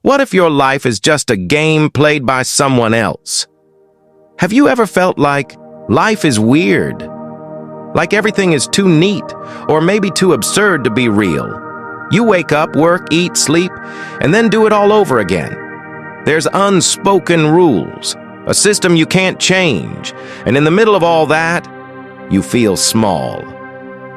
What if your life is just a game played by someone else? Have you ever felt like life is weird? Like everything is too neat, or maybe too absurd to be real? You wake up, work, eat, sleep, and then do it all over again. There's unspoken rules, a system you can't change, and in the middle of all that, you feel small.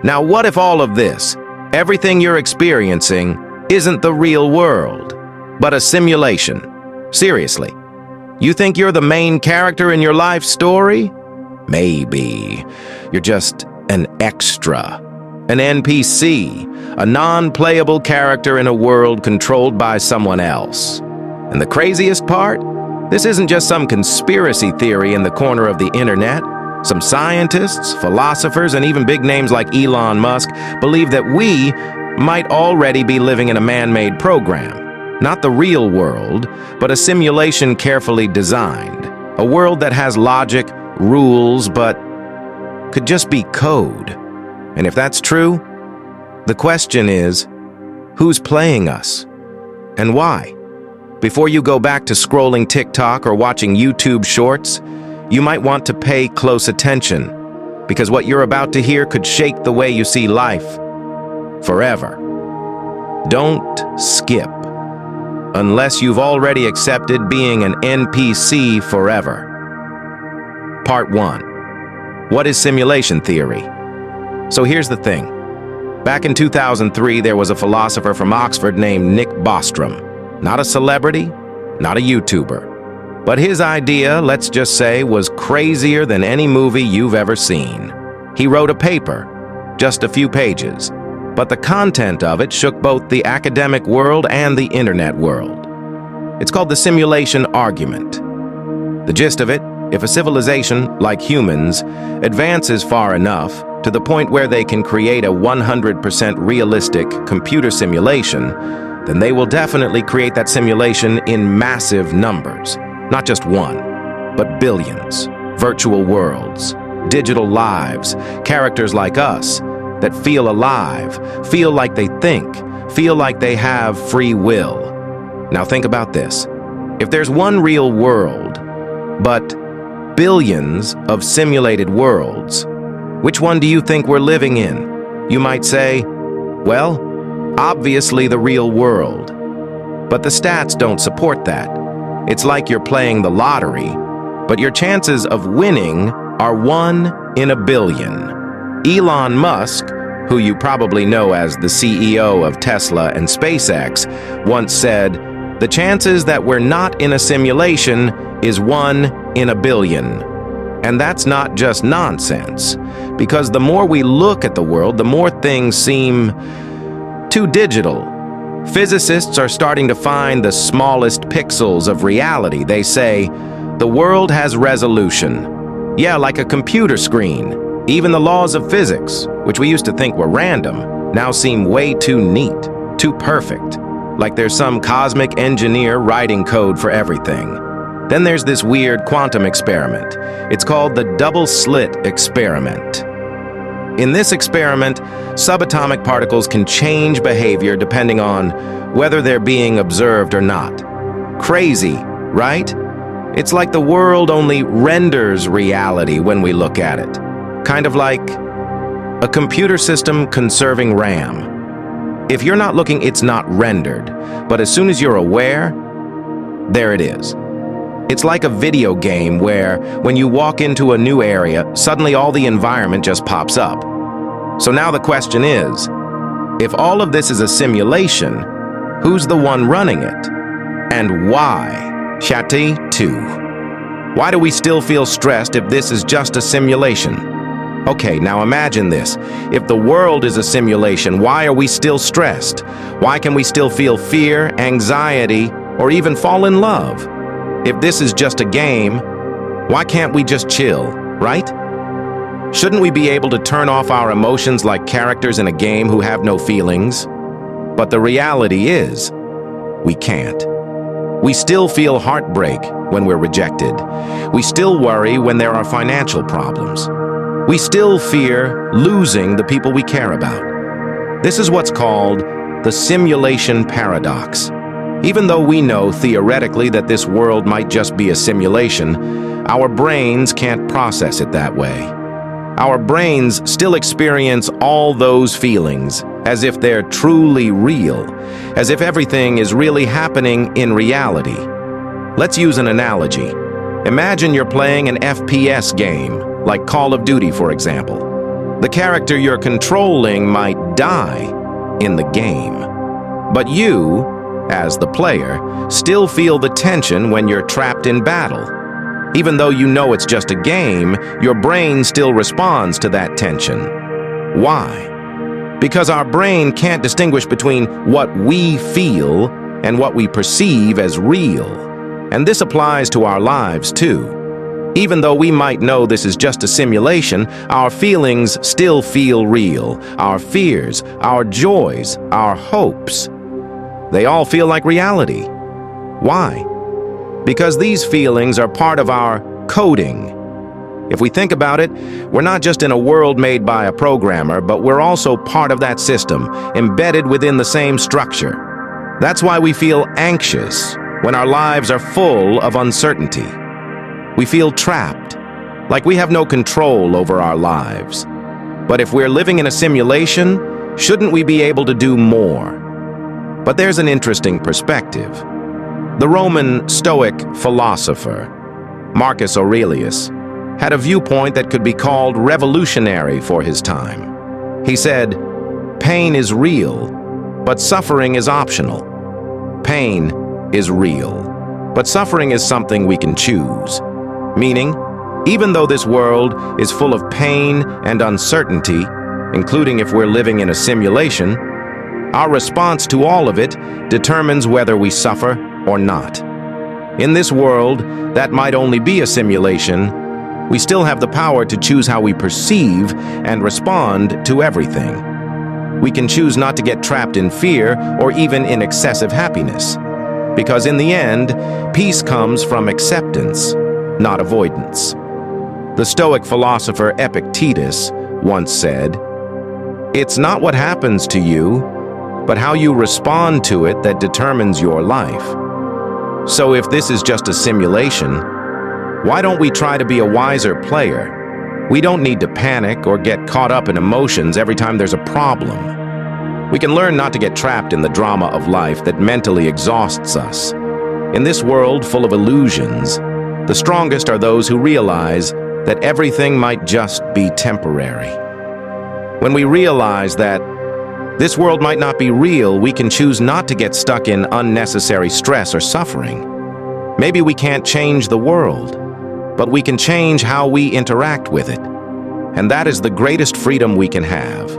Now, what if all of this, everything you're experiencing, isn't the real world, but a simulation? Seriously, you think you're the main character in your life story? Maybe. You're just an extra, an NPC, a non-playable character in a world controlled by someone else. And the craziest part? This isn't just some conspiracy theory in the corner of the internet. Some scientists, philosophers, and even big names like Elon Musk believe that we might already be living in a man-made program. Not the real world, but a simulation carefully designed. A world that has logic, rules, but could just be code. And if that's true, the question is, who's playing us? And why? Before you go back to scrolling TikTok or watching YouTube shorts, you might want to pay close attention, because what you're about to hear could shake the way you see life forever. Don't skip, unless you've already accepted being an NPC forever. Part 1. What is simulation theory? So here's the thing. Back in 2003, there was a philosopher from Oxford named Nick Bostrom. Not a celebrity, not a YouTuber. But his idea, let's just say, was crazier than any movie you've ever seen. He wrote a paper, just a few pages, but the content of it shook both the academic world and the internet world. It's called the simulation argument. The gist of it: if a civilization, like humans, advances far enough to the point where they can create a 100% realistic computer simulation, then they will definitely create that simulation in massive numbers. Not just one, but billions. Virtual worlds, digital lives, characters like us that feel alive, feel like they think, feel like they have free will. Now think about this. If there's one real world, but billions of simulated worlds, which one do you think we're living in? You might say, well, obviously the real world. But the stats don't support that. It's like you're playing the lottery, but your chances of winning are 1 in a billion. Elon Musk, who you probably know as the CEO of Tesla and SpaceX, once said, "The chances that we're not in a simulation is 1 in a billion." And that's not just nonsense, because the more we look at the world, the more things seem too digital. Physicists are starting to find the smallest pixels of reality. They say, the world has resolution. Yeah, like a computer screen. Even the laws of physics, which we used to think were random, now seem way too neat, too perfect. Like there's some cosmic engineer writing code for everything. Then there's this weird quantum experiment. It's called the double-slit experiment. In this experiment, subatomic particles can change behavior depending on whether they're being observed or not. Crazy, right? It's like the world only renders reality when we look at it. Kind of like a computer system conserving RAM. If you're not looking, it's not rendered. But as soon as you're aware, there it is. It's like a video game where, when you walk into a new area, suddenly all the environment just pops up. So now the question is, if all of this is a simulation, who's the one running it? And why? Chatty 2. Why do we still feel stressed if this is just a simulation? Okay, now imagine this. If the world is a simulation, why are we still stressed? Why can we still feel fear, anxiety, or even fall in love? If this is just a game, why can't we just chill, right? Shouldn't we be able to turn off our emotions like characters in a game who have no feelings? But the reality is, we can't. We still feel heartbreak when we're rejected. We still worry when there are financial problems. We still fear losing the people we care about. This is what's called the simulation paradox. Even though we know theoretically that this world might just be a simulation, our brains can't process it that way. Our brains still experience all those feelings as if they're truly real, as if everything is really happening in reality. Let's use an analogy. Imagine you're playing an FPS game, like Call of Duty, for example. The character you're controlling might die in the game, but you, as the player, still feel the tension when you're trapped in battle. Even though you know it's just a game, your brain still responds to that tension. Why? Because our brain can't distinguish between what we feel and what we perceive as real. And this applies to our lives too. Even though we might know this is just a simulation, our feelings still feel real. Our fears, our joys, our hopes, they all feel like reality. Why? Because these feelings are part of our coding. If we think about it, we're not just in a world made by a programmer, but we're also part of that system, embedded within the same structure. That's why we feel anxious when our lives are full of uncertainty. We feel trapped, like we have no control over our lives. But if we're living in a simulation, shouldn't we be able to do more? But there's an interesting perspective. The Roman Stoic philosopher, Marcus Aurelius, had a viewpoint that could be called revolutionary for his time. He said, "Pain is real, but suffering is optional. Pain is real, but suffering is something we can choose." Meaning, even though this world is full of pain and uncertainty, including if we're living in a simulation, our response to all of it determines whether we suffer or not. In this world, that might only be a simulation, we still have the power to choose how we perceive and respond to everything. We can choose not to get trapped in fear or even in excessive happiness. Because in the end, peace comes from acceptance, not avoidance. The Stoic philosopher Epictetus once said, "It's not what happens to you, but how you respond to it that determines your life." So if this is just a simulation, why don't we try to be a wiser player? We don't need to panic or get caught up in emotions every time there's a problem. We can learn not to get trapped in the drama of life that mentally exhausts us. In this world full of illusions, the strongest are those who realize that everything might just be temporary. When we realize that this world might not be real, we can choose not to get stuck in unnecessary stress or suffering. Maybe we can't change the world, but we can change how we interact with it. And that is the greatest freedom we can have.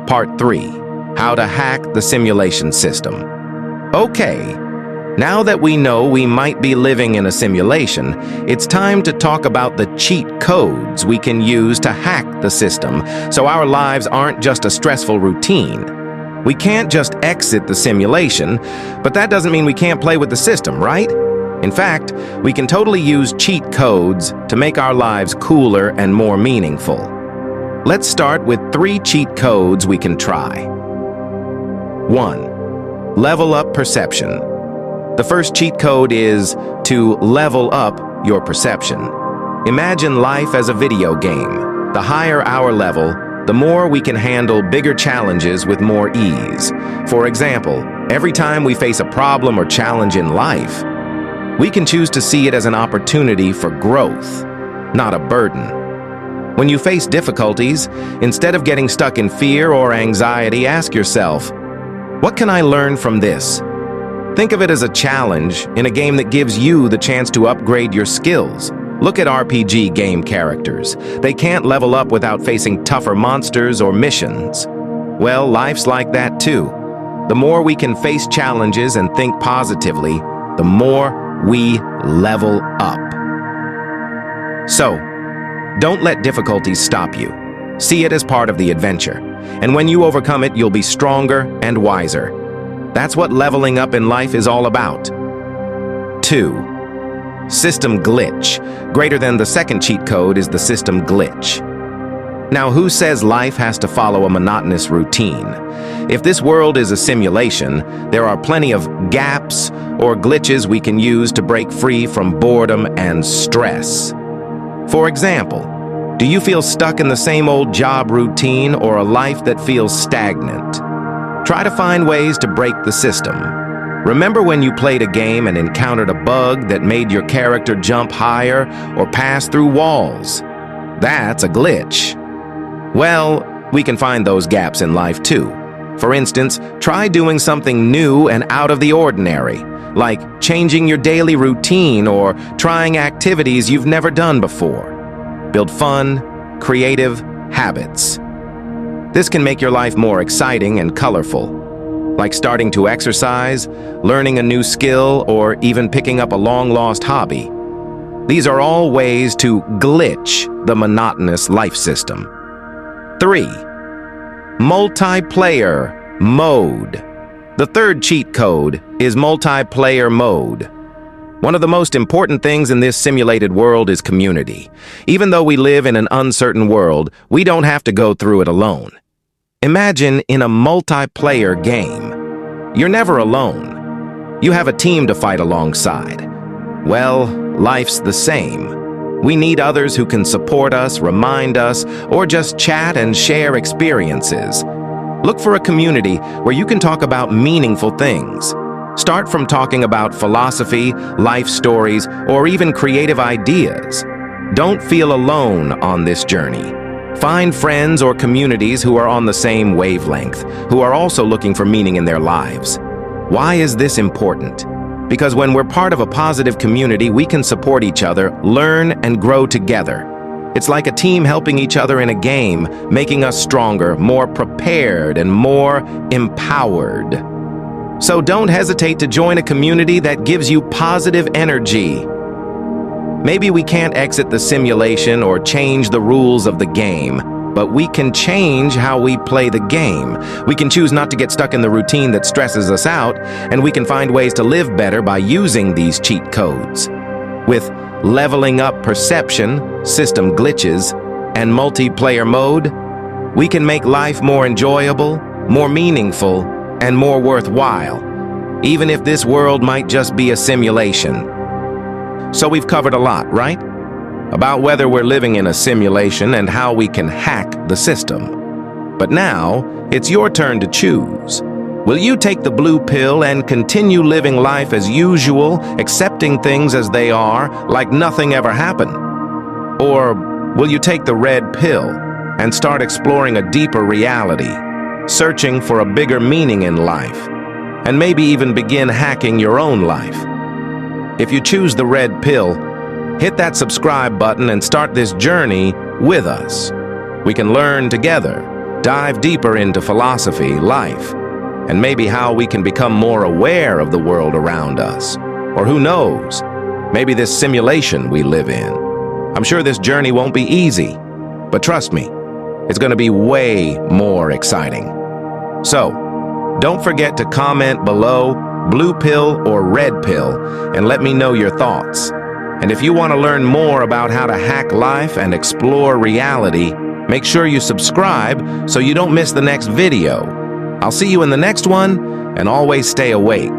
Part 3. How to hack the simulation system. Okay. Now that we know we might be living in a simulation, it's time to talk about the cheat codes we can use to hack the system so our lives aren't just a stressful routine. We can't just exit the simulation, but that doesn't mean we can't play with the system, right? In fact, we can totally use cheat codes to make our lives cooler and more meaningful. Let's start with 3 cheat codes we can try. 1. Level up perception. The first cheat code is to level up your perception. Imagine life as a video game. The higher our level, the more we can handle bigger challenges with more ease. For example, every time we face a problem or challenge in life, we can choose to see it as an opportunity for growth, not a burden. When you face difficulties, instead of getting stuck in fear or anxiety, ask yourself, what can I learn from this? Think of it as a challenge in a game that gives you the chance to upgrade your skills. Look at RPG game characters. They can't level up without facing tougher monsters or missions. Well, life's like that too. The more we can face challenges and think positively, the more we level up. So, don't let difficulties stop you. See it as part of the adventure. And when you overcome it, you'll be stronger and wiser. That's what leveling up in life is all about. 2. System glitch. Greater than the second cheat code is the system glitch. Now, who says life has to follow a monotonous routine? If this world is a simulation, there are plenty of gaps or glitches we can use to break free from boredom and stress. For example, do you feel stuck in the same old job routine or a life that feels stagnant? Try to find ways to break the system. Remember when you played a game and encountered a bug that made your character jump higher or pass through walls? That's a glitch. Well, we can find those gaps in life too. For instance, try doing something new and out of the ordinary, like changing your daily routine or trying activities you've never done before. Build fun, creative habits. This can make your life more exciting and colorful, like starting to exercise, learning a new skill, or even picking up a long-lost hobby. These are all ways to glitch the monotonous life system. 3. Multiplayer mode. The third cheat code is multiplayer mode. One of the most important things in this simulated world is community. Even though we live in an uncertain world, we don't have to go through it alone. Imagine in a multiplayer game. You're never alone. You have a team to fight alongside. Well, life's the same. We need others who can support us, remind us, or just chat and share experiences. Look for a community where you can talk about meaningful things. Start from talking about philosophy, life stories, or even creative ideas. Don't feel alone on this journey. Find friends or communities who are on the same wavelength, who are also looking for meaning in their lives. Why is this important? Because when we're part of a positive community, we can support each other, learn, and grow together. It's like a team helping each other in a game, making us stronger, more prepared, and more empowered. So don't hesitate to join a community that gives you positive energy. Maybe we can't exit the simulation or change the rules of the game, but we can change how we play the game. We can choose not to get stuck in the routine that stresses us out, and we can find ways to live better by using these cheat codes. With leveling up perception, system glitches, and multiplayer mode, we can make life more enjoyable, more meaningful, and more worthwhile, even if this world might just be a simulation. So we've covered a lot, right? About whether we're living in a simulation and how we can hack the system. But now, it's your turn to choose. Will you take the blue pill and continue living life as usual, accepting things as they are, like nothing ever happened? Or will you take the red pill and start exploring a deeper reality, searching for a bigger meaning in life, and maybe even begin hacking your own life? If you choose the red pill, hit that subscribe button and start this journey with us. We can learn together, dive deeper into philosophy, life, and maybe how we can become more aware of the world around us. Or who knows, maybe this simulation we live in. I'm sure this journey won't be easy, but trust me, it's going to be way more exciting. So, don't forget to comment below, blue pill or red pill, and let me know your thoughts. And if you want to learn more about how to hack life and explore reality, make sure you subscribe so you don't miss the next video. I'll see you in the next one, and always stay awake.